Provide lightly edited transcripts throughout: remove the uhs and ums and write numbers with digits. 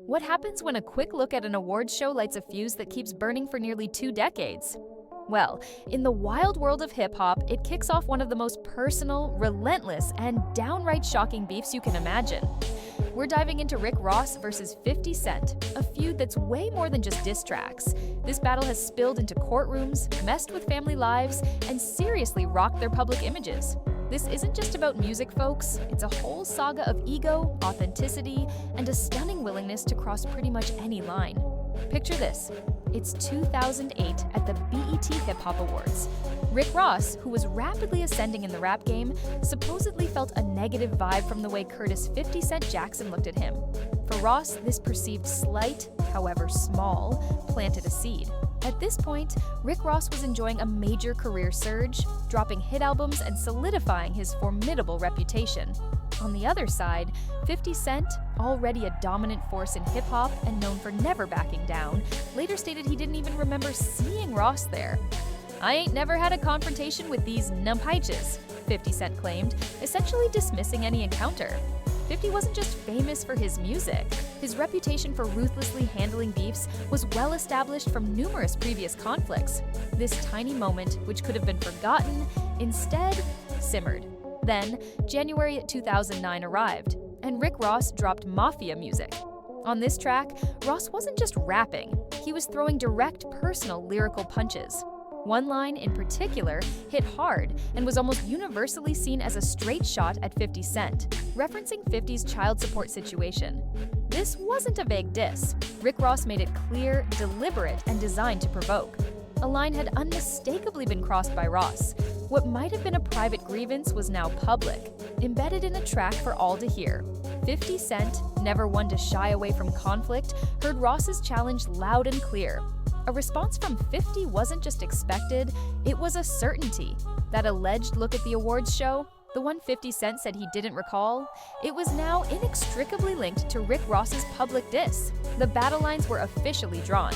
What happens when a quick look at an awards show lights a fuse that keeps burning for nearly 2 decades? Well, in the wild world of hip-hop, it kicks off one of the most personal, relentless, and downright shocking beefs you can imagine. We're diving into Rick Ross versus 50 Cent, a feud that's way more than just diss tracks. This battle has spilled into courtrooms, messed with family lives, and seriously rocked their public images. This isn't just about music, folks. It's a whole saga of ego, authenticity, and a stunning willingness to cross pretty much any line. Picture this. It's 2008 at the BET Hip Hop Awards. Rick Ross, who was rapidly ascending in the rap game, supposedly felt a negative vibe from the way Curtis 50 Cent Jackson looked at him. For Ross, this perceived slight, however small, planted a seed. At this point, Rick Ross was enjoying a major career surge, dropping hit albums and solidifying his formidable reputation. On the other side, 50 Cent, already a dominant force in hip-hop and known for never backing down, later stated he didn't even remember seeing Ross there. "I ain't never had a confrontation with these numphiches," 50 Cent claimed, essentially dismissing any encounter. 50 wasn't just famous for his music. His reputation for ruthlessly handling beefs was well established from numerous previous conflicts. This tiny moment, which could have been forgotten, instead simmered. Then, January 2009 arrived, and Rick Ross dropped Mafia Music. On this track, Ross wasn't just rapping, he was throwing direct personal lyrical punches. One line in particular hit hard and was almost universally seen as a straight shot at 50 Cent, referencing 50's child support situation. This wasn't a vague diss. Rick Ross made it clear, deliberate, and designed to provoke. A line had unmistakably been crossed by Ross. What might have been a private grievance was now public, embedded in a track for all to hear. 50 Cent, never one to shy away from conflict, heard Ross's challenge loud and clear. A response from 50 wasn't just expected, it was a certainty. That alleged look at the awards show, the one 50 Cent said he didn't recall, it was now inextricably linked to Rick Ross's public diss. The battle lines were officially drawn.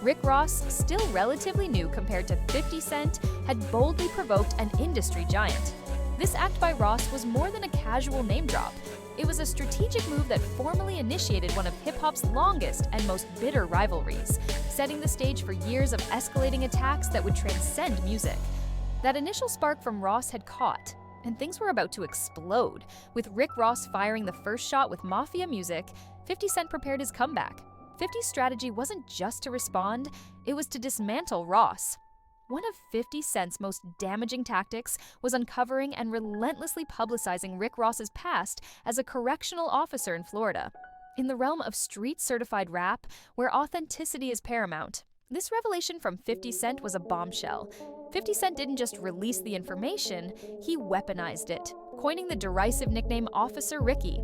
Rick Ross, still relatively new compared to 50 Cent, had boldly provoked an industry giant. This act by Ross was more than a casual name drop. It was a strategic move that formally initiated one of hip-hop's longest and most bitter rivalries, setting the stage for years of escalating attacks that would transcend music. That initial spark from Ross had caught, and things were about to explode. With Rick Ross firing the first shot with Mafia Music, 50 Cent prepared his comeback. 50's strategy wasn't just to respond, it was to dismantle Ross. One of 50 Cent's most damaging tactics was uncovering and relentlessly publicizing Rick Ross's past as a correctional officer in Florida. In the realm of street-certified rap, where authenticity is paramount, this revelation from 50 Cent was a bombshell. 50 Cent didn't just release the information, he weaponized it, coining the derisive nickname Officer Ricky.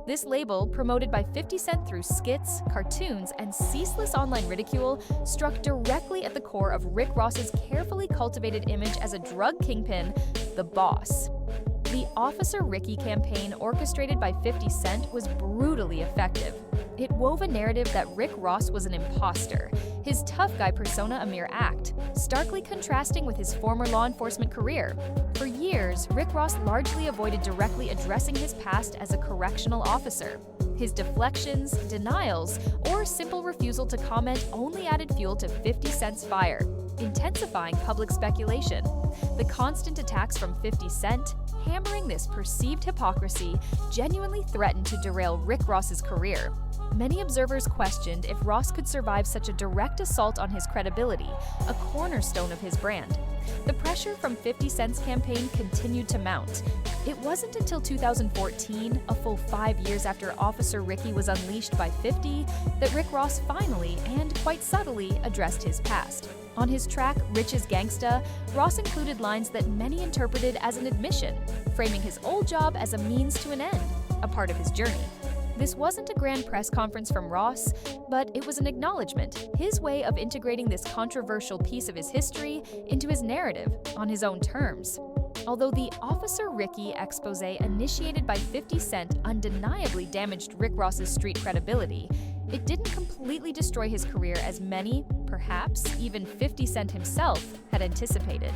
This label, promoted by 50 Cent through skits, cartoons, and ceaseless online ridicule, struck directly at the core of Rick Ross's carefully cultivated image as a drug kingpin, the boss. The Officer Ricky campaign, orchestrated by 50 Cent, was brutally effective. It wove a narrative that Rick Ross was an imposter, his tough guy persona a mere act, starkly contrasting with his former law enforcement career. For years, Rick Ross largely avoided directly addressing his past as a correctional officer. His deflections, denials, or simple refusal to comment only added fuel to 50 Cent's fire, intensifying public speculation. The constant attacks from 50 Cent, hammering this perceived hypocrisy, genuinely threatened to derail Rick Ross's career. Many observers questioned if Ross could survive such a direct assault on his credibility, a cornerstone of his brand. The pressure from 50 Cent's campaign continued to mount. It wasn't until 2014, a full 5 years after Officer Ricky was unleashed by 50, that Rick Ross finally, and quite subtly, addressed his past. On his track, Rich is Gangsta, Ross included lines that many interpreted as an admission, framing his old job as a means to an end, a part of his journey. This wasn't a grand press conference from Ross, but it was an acknowledgement, his way of integrating this controversial piece of his history into his narrative on his own terms. Although the Officer Ricky expose initiated by 50 Cent undeniably damaged Rick Ross's street credibility, it didn't completely destroy his career as many, perhaps even 50 Cent himself, had anticipated.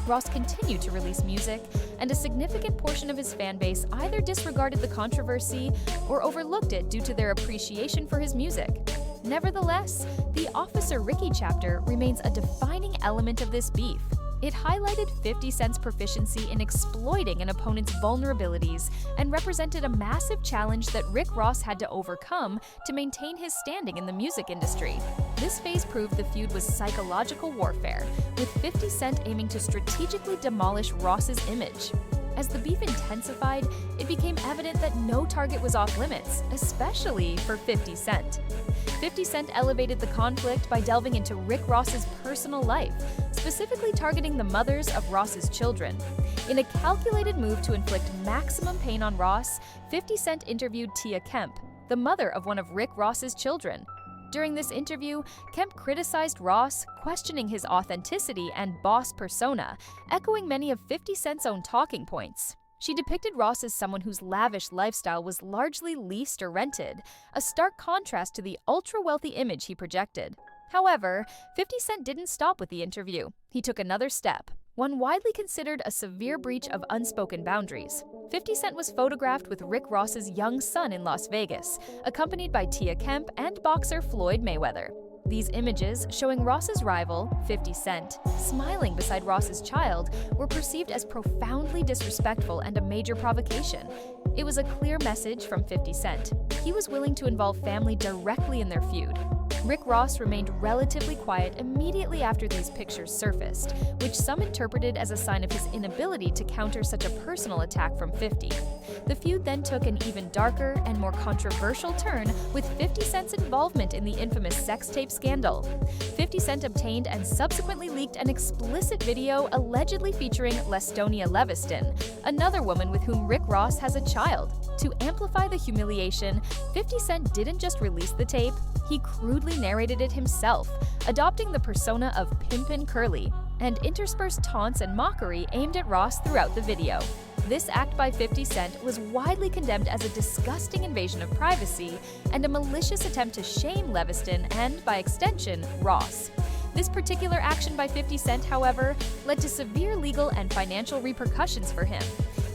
Ross continued to release music, and a significant portion of his fanbase either disregarded the controversy or overlooked it due to their appreciation for his music. Nevertheless, the Officer Ricky chapter remains a defining element of this beef. It highlighted 50 Cent's proficiency in exploiting an opponent's vulnerabilities and represented a massive challenge that Rick Ross had to overcome to maintain his standing in the music industry. This phase proved the feud was psychological warfare, with 50 Cent aiming to strategically demolish Ross's image. As the beef intensified, it became evident that no target was off limits, especially for 50 Cent. 50 Cent elevated the conflict by delving into Rick Ross's personal life, specifically targeting the mothers of Ross's children. In a calculated move to inflict maximum pain on Ross, 50 Cent interviewed Tia Kemp, the mother of one of Rick Ross's children. During this interview, Kemp criticized Ross, questioning his authenticity and boss persona, echoing many of 50 Cent's own talking points. She depicted Ross as someone whose lavish lifestyle was largely leased or rented, a stark contrast to the ultra-wealthy image he projected. However, 50 Cent didn't stop with the interview. He took another step, one widely considered a severe breach of unspoken boundaries. 50 Cent was photographed with Rick Ross's young son in Las Vegas, accompanied by Tia Kemp and boxer Floyd Mayweather. These images, showing Ross's rival, 50 Cent, smiling beside Ross's child, were perceived as profoundly disrespectful and a major provocation. It was a clear message from 50 Cent. He was willing to involve family directly in their feud. Rick Ross remained relatively quiet immediately after these pictures surfaced, which some interpreted as a sign of his inability to counter such a personal attack from 50. The feud then took an even darker and more controversial turn with 50 Cent's involvement in the infamous sex tape scandal. 50 Cent obtained and subsequently leaked an explicit video allegedly featuring Lestonia Leviston, another woman with whom Rick Ross has a child. To amplify the humiliation, 50 Cent didn't just release the tape, he crudely narrated it himself, adopting the persona of Pimpin' Curly, and interspersed taunts and mockery aimed at Ross throughout the video. This act by 50 Cent was widely condemned as a disgusting invasion of privacy and a malicious attempt to shame Leviston and, by extension, Ross. This particular action by 50 Cent, however, led to severe legal and financial repercussions for him.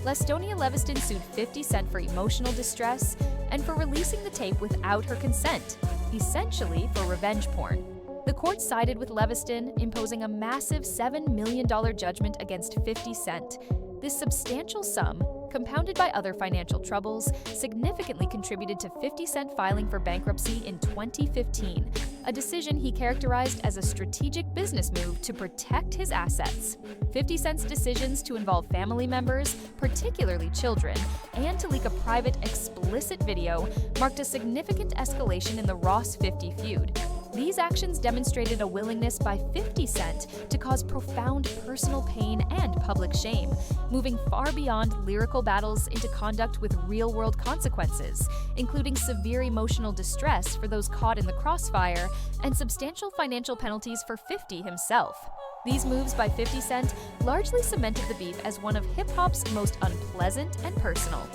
Lestonia Leviston sued 50 Cent for emotional distress and for releasing the tape without her consent, essentially for revenge porn. The court sided with Leviston, imposing a massive $7 million judgment against 50 Cent. This substantial sum, compounded by other financial troubles, significantly contributed to 50 Cent filing for bankruptcy in 2015, a decision he characterized as a strategic business move to protect his assets. 50 Cent's decisions to involve family members, particularly children, and to leak a private, explicit video marked a significant escalation in the Ross-50 feud. These actions demonstrated a willingness by 50 Cent to cause profound personal pain and public shame, moving far beyond lyrical battles into conduct with real-world consequences, including severe emotional distress for those caught in the crossfire and substantial financial penalties for 50 himself. These moves by 50 Cent largely cemented the beef as one of hip-hop's most unpleasant and personal.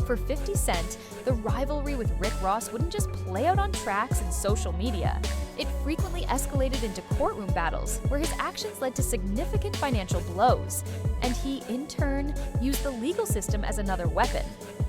For 50 Cent, the rivalry with Rick Ross wouldn't just play out on tracks and social media. It frequently escalated into courtroom battles, where his actions led to significant financial blows, and he, in turn, used the legal system as another weapon.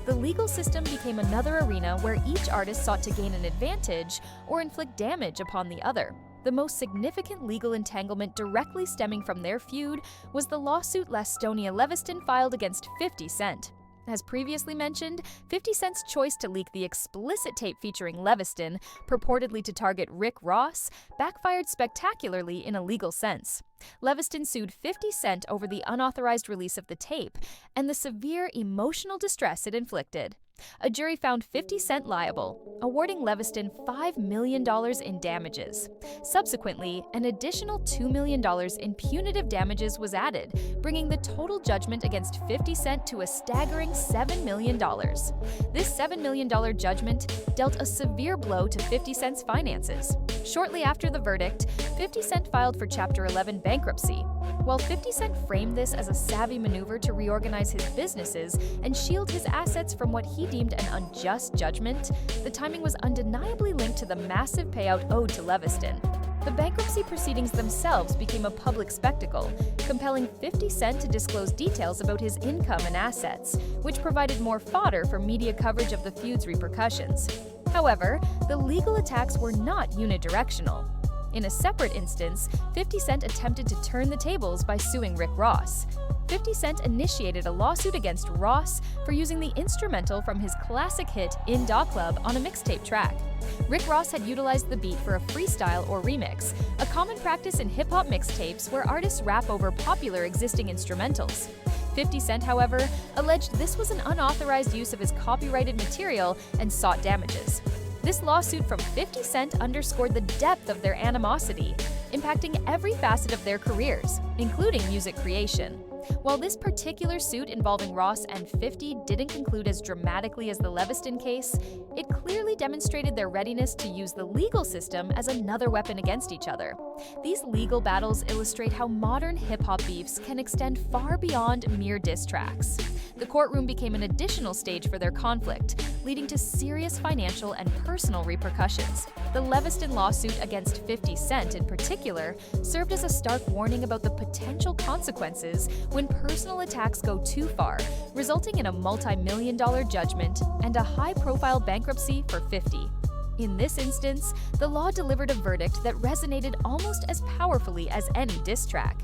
The legal system became another arena where each artist sought to gain an advantage or inflict damage upon the other. The most significant legal entanglement directly stemming from their feud was the lawsuit Lestonia Leviston filed against 50 Cent. As previously mentioned, 50 Cent's choice to leak the explicit tape featuring Leviston, purportedly to target Rick Ross, backfired spectacularly in a legal sense. Leviston sued 50 Cent over the unauthorized release of the tape and the severe emotional distress it inflicted. A jury found 50 Cent liable, awarding Leviston $5 million in damages. Subsequently, an additional $2 million in punitive damages was added, bringing the total judgment against 50 Cent to a staggering $7 million. This $7 million judgment dealt a severe blow to 50 Cent's finances. Shortly after the verdict, 50 Cent filed for Chapter 11 bankruptcy. While 50 Cent framed this as a savvy maneuver to reorganize his businesses and shield his assets from what he deemed an unjust judgment, the timing was undeniably linked to the massive payout owed to Leviston. The bankruptcy proceedings themselves became a public spectacle, compelling 50 Cent to disclose details about his income and assets, which provided more fodder for media coverage of the feud's repercussions. However, the legal attacks were not unidirectional. In a separate instance, 50 Cent attempted to turn the tables by suing Rick Ross. 50 Cent initiated a lawsuit against Ross for using the instrumental from his classic hit In Da Club on a mixtape track. Rick Ross had utilized the beat for a freestyle or remix, a common practice in hip-hop mixtapes where artists rap over popular existing instrumentals. 50 Cent, however, alleged this was an unauthorized use of his copyrighted material and sought damages. This lawsuit from 50 Cent underscored the depth of their animosity, impacting every facet of their careers, including music creation. While this particular suit involving Ross and 50 didn't conclude as dramatically as the Leviston case, it clearly demonstrated their readiness to use the legal system as another weapon against each other. These legal battles illustrate how modern hip-hop beefs can extend far beyond mere diss tracks. The courtroom became an additional stage for their conflict, leading to serious financial and personal repercussions. The Leviston lawsuit against 50 Cent in particular served as a stark warning about the potential consequences when personal attacks go too far, resulting in a multi-million-dollar judgment and a high-profile bankruptcy for 50. In this instance, the law delivered a verdict that resonated almost as powerfully as any diss track.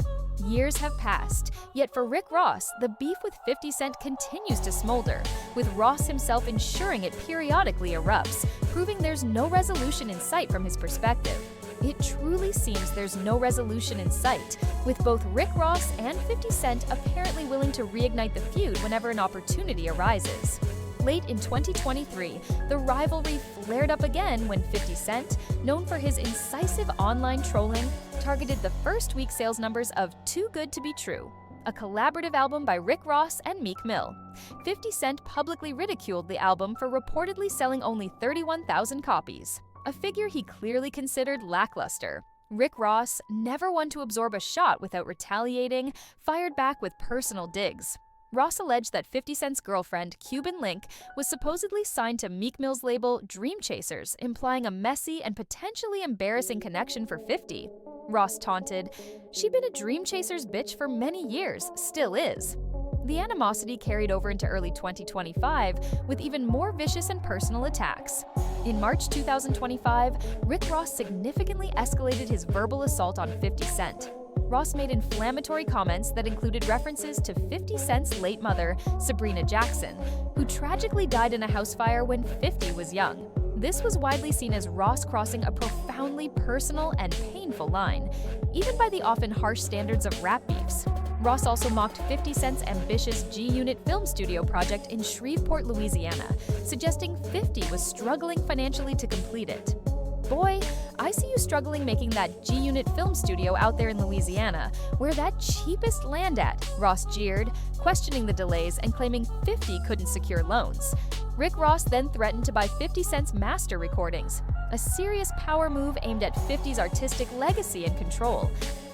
Years have passed, yet for Rick Ross, the beef with 50 Cent continues to smolder, with Ross himself ensuring it periodically erupts, proving there's no resolution in sight from his perspective. It truly seems there's no resolution in sight, with both Rick Ross and 50 Cent apparently willing to reignite the feud whenever an opportunity arises. Late in 2023, the rivalry flared up again when 50 Cent, known for his incisive online trolling, targeted the first week sales numbers of Too Good to Be True, a collaborative album by Rick Ross and Meek Mill. 50 Cent publicly ridiculed the album for reportedly selling only 31,000 copies, a figure he clearly considered lackluster. Rick Ross, never one to absorb a shot without retaliating, fired back with personal digs. Ross alleged that 50 Cent's girlfriend, Cuban Link, was supposedly signed to Meek Mill's label Dream Chasers, implying a messy and potentially embarrassing connection for 50. Ross taunted, "She'd been a Dream Chasers bitch for many years, still is." The animosity carried over into early 2025, with even more vicious and personal attacks. In March 2025, Rick Ross significantly escalated his verbal assault on 50 Cent. Ross made inflammatory comments that included references to 50 Cent's late mother, Sabrina Jackson, who tragically died in a house fire when 50 was young. This was widely seen as Ross crossing a profoundly personal and painful line, even by the often harsh standards of rap beefs. Ross also mocked 50 Cent's ambitious G-Unit film studio project in Shreveport, Louisiana, suggesting 50 was struggling financially to complete it. "Boy, I see you struggling making that G-Unit film studio out there in Louisiana. Where that cheapest land at?" Ross jeered, questioning the delays and claiming 50 couldn't secure loans. Rick Ross then threatened to buy 50 Cent's master recordings, a serious power move aimed at 50's artistic legacy and control.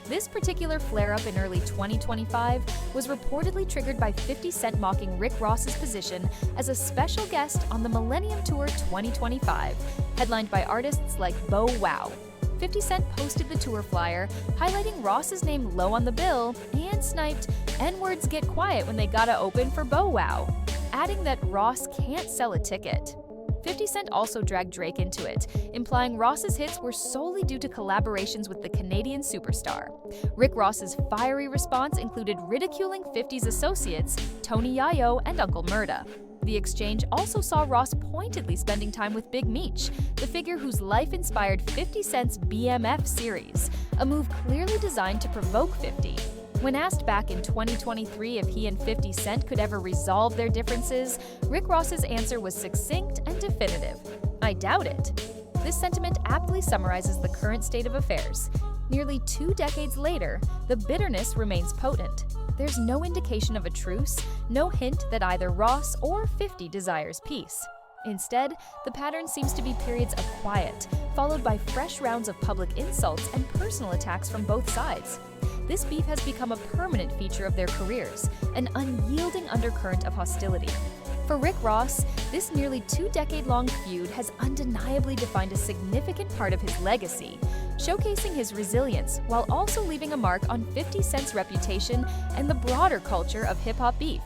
This particular flare-up in early 2025 was reportedly triggered by 50 Cent mocking Rick Ross's position as a special guest on the Millennium Tour 2025, headlined by artists like Bow Wow. 50 Cent posted the tour flyer, highlighting Ross's name low on the bill, and sniped, "N-words get quiet when they gotta open for Bow Wow," adding that Ross can't sell a ticket. 50 Cent also dragged Drake into it, implying Ross's hits were solely due to collaborations with the Canadian superstar. Rick Ross's fiery response included ridiculing 50's associates, Tony Yayo and Uncle Murda. The exchange also saw Ross pointedly spending time with Big Meech, the figure whose life inspired 50 Cent's BMF series, a move clearly designed to provoke 50. When asked back in 2023 if he and 50 Cent could ever resolve their differences, Rick Ross's answer was succinct and definitive: "I doubt it." This sentiment aptly summarizes the current state of affairs. Nearly 2 decades later, the bitterness remains potent. There's no indication of a truce, no hint that either Ross or 50 desires peace. Instead, the pattern seems to be periods of quiet, followed by fresh rounds of public insults and personal attacks from both sides. this beef has become a permanent feature of their careers, an unyielding undercurrent of hostility. For Rick Ross, this nearly 2-decade-long feud has undeniably defined a significant part of his legacy, showcasing his resilience while also leaving a mark on 50 Cent's reputation and the broader culture of hip-hop beef.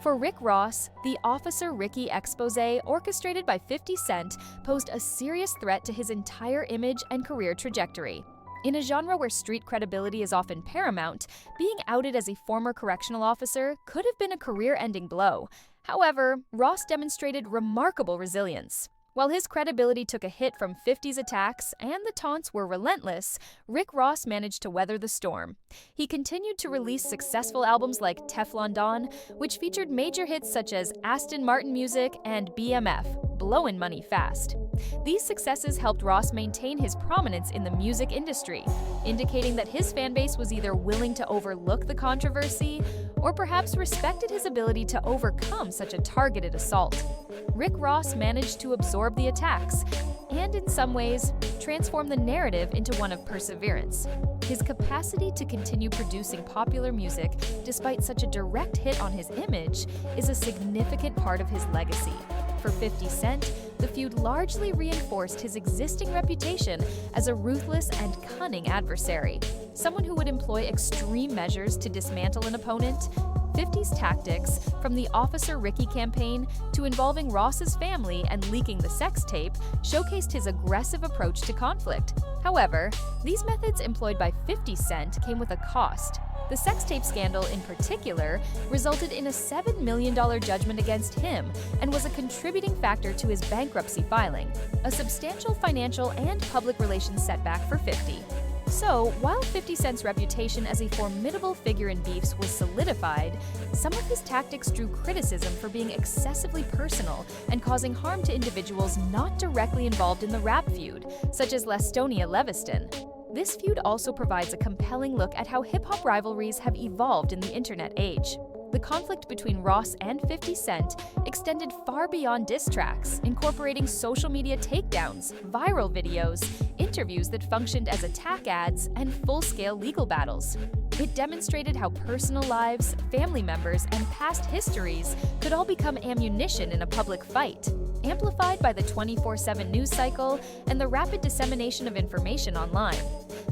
For Rick Ross, the Officer Ricky expose orchestrated by 50 Cent posed a serious threat to his entire image and career trajectory. In a genre where street credibility is often paramount, being outed as a former correctional officer could have been a career-ending blow. However, Ross demonstrated remarkable resilience. While his credibility took a hit from 50's attacks and the taunts were relentless, Rick Ross managed to weather the storm. He continued to release successful albums like Teflon Don, which featured major hits such as Aston Martin Music and BMF, blowin' money fast. These successes helped Ross maintain his prominence in the music industry, indicating that his fanbase was either willing to overlook the controversy or perhaps respected his ability to overcome such a targeted assault. Rick Ross managed to absorb the attacks and, in some ways, transform the narrative into one of perseverance. His capacity to continue producing popular music despite such a direct hit on his image is a significant part of his legacy. For 50 Cent, the feud largely reinforced his existing reputation as a ruthless and cunning adversary, someone who would employ extreme measures to dismantle an opponent. 50's tactics, from the Officer Ricky campaign to involving Ross's family and leaking the sex tape, showcased his aggressive approach to conflict. However, these methods employed by 50 Cent came with a cost. The sex tape scandal, in particular, resulted in a $7 million judgment against him and was a contributing factor to his bankruptcy filing, a substantial financial and public relations setback for 50. So, while 50 Cent's reputation as a formidable figure in beefs was solidified, some of his tactics drew criticism for being excessively personal and causing harm to individuals not directly involved in the rap feud, such as Lastonia Leviston. This feud also provides a compelling look at how hip-hop rivalries have evolved in the internet age. The conflict between Ross and 50 Cent extended far beyond diss tracks, incorporating social media takedowns, viral videos, interviews that functioned as attack ads, and full-scale legal battles. It demonstrated how personal lives, family members, and past histories could all become ammunition in a public fight, amplified by the 24/7 news cycle and the rapid dissemination of information online.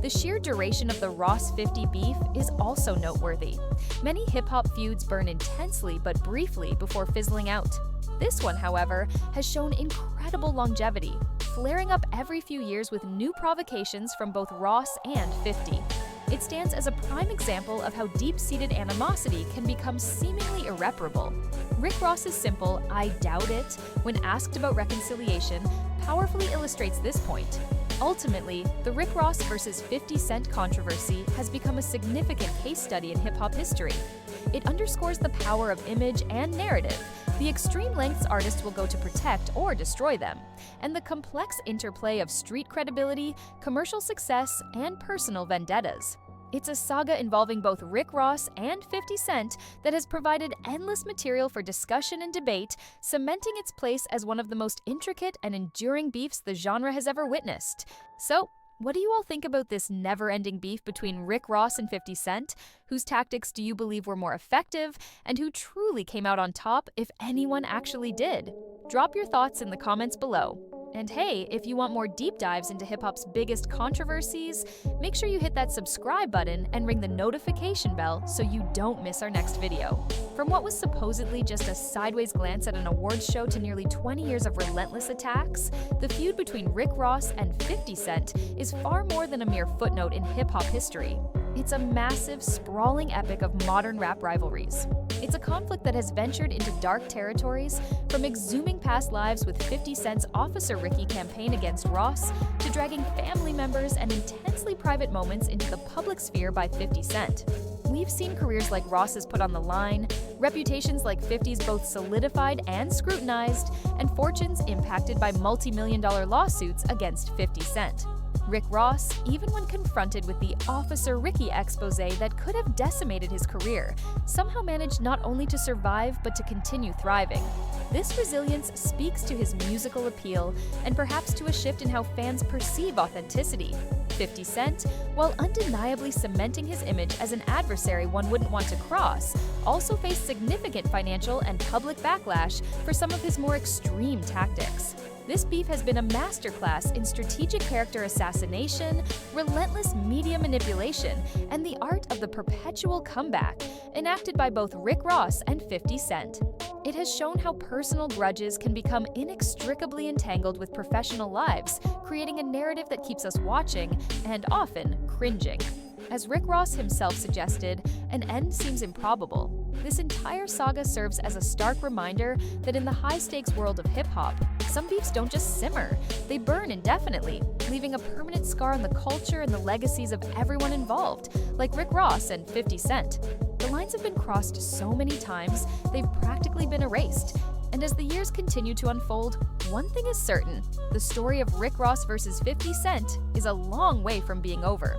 The sheer duration of the Ross-50 beef is also noteworthy. Many hip-hop feuds burn intensely but briefly before fizzling out. This one, however, has shown incredible longevity, flaring up every few years with new provocations from both Ross and 50. It stands as a prime example of how deep-seated animosity can become seemingly irreparable. Rick Ross's simple "I doubt it" when asked about reconciliation powerfully illustrates this point. Ultimately, the Rick Ross versus 50 Cent controversy has become a significant case study in hip-hop history. It underscores the power of image and narrative, the extreme lengths artists will go to protect or destroy them, and the complex interplay of street credibility, commercial success, and personal vendettas. It's a saga involving both Rick Ross and 50 Cent that has provided endless material for discussion and debate, cementing its place as one of the most intricate and enduring beefs the genre has ever witnessed. So, what do you all think about this never-ending beef between Rick Ross and 50 Cent? Whose tactics do you believe were more effective, and who truly came out on top, if anyone actually did? Drop your thoughts in the comments below. And hey, if you want more deep dives into hip-hop's biggest controversies, make sure you hit that subscribe button and ring the notification bell so you don't miss our next video. From what was supposedly just a sideways glance at an awards show to nearly 20 years of relentless attacks, the feud between Rick Ross and 50 Cent is far more than a mere footnote in hip-hop history. It's a massive, sprawling epic of modern rap rivalries. It's a conflict that has ventured into dark territories, from exhuming past lives with 50 Cent's Officer Ricky campaign against Ross, to dragging family members and intensely private moments into the public sphere by 50 Cent. We've seen careers like Ross's put on the line, reputations like 50's both solidified and scrutinized, and fortunes impacted by multi-million-dollar lawsuits against 50 Cent. Rick Ross, even when confronted with the Officer Ricky expose that could have decimated his career, somehow managed not only to survive but to continue thriving. This resilience speaks to his musical appeal and perhaps to a shift in how fans perceive authenticity. 50 Cent, while undeniably cementing his image as an adversary one wouldn't want to cross, also faced significant financial and public backlash for some of his more extreme tactics. This beef has been a masterclass in strategic character assassination, relentless media manipulation, and the art of the perpetual comeback, enacted by both Rick Ross and 50 Cent. It has shown how personal grudges can become inextricably entangled with professional lives, creating a narrative that keeps us watching and often cringing. As Rick Ross himself suggested, an end seems improbable. This entire saga serves as a stark reminder that in the high-stakes world of hip-hop, some beefs don't just simmer, they burn indefinitely, leaving a permanent scar on the culture and the legacies of everyone involved, like Rick Ross and 50 Cent. The lines have been crossed so many times, they've practically been erased. And as the years continue to unfold, one thing is certain: the story of Rick Ross versus 50 Cent is a long way from being over.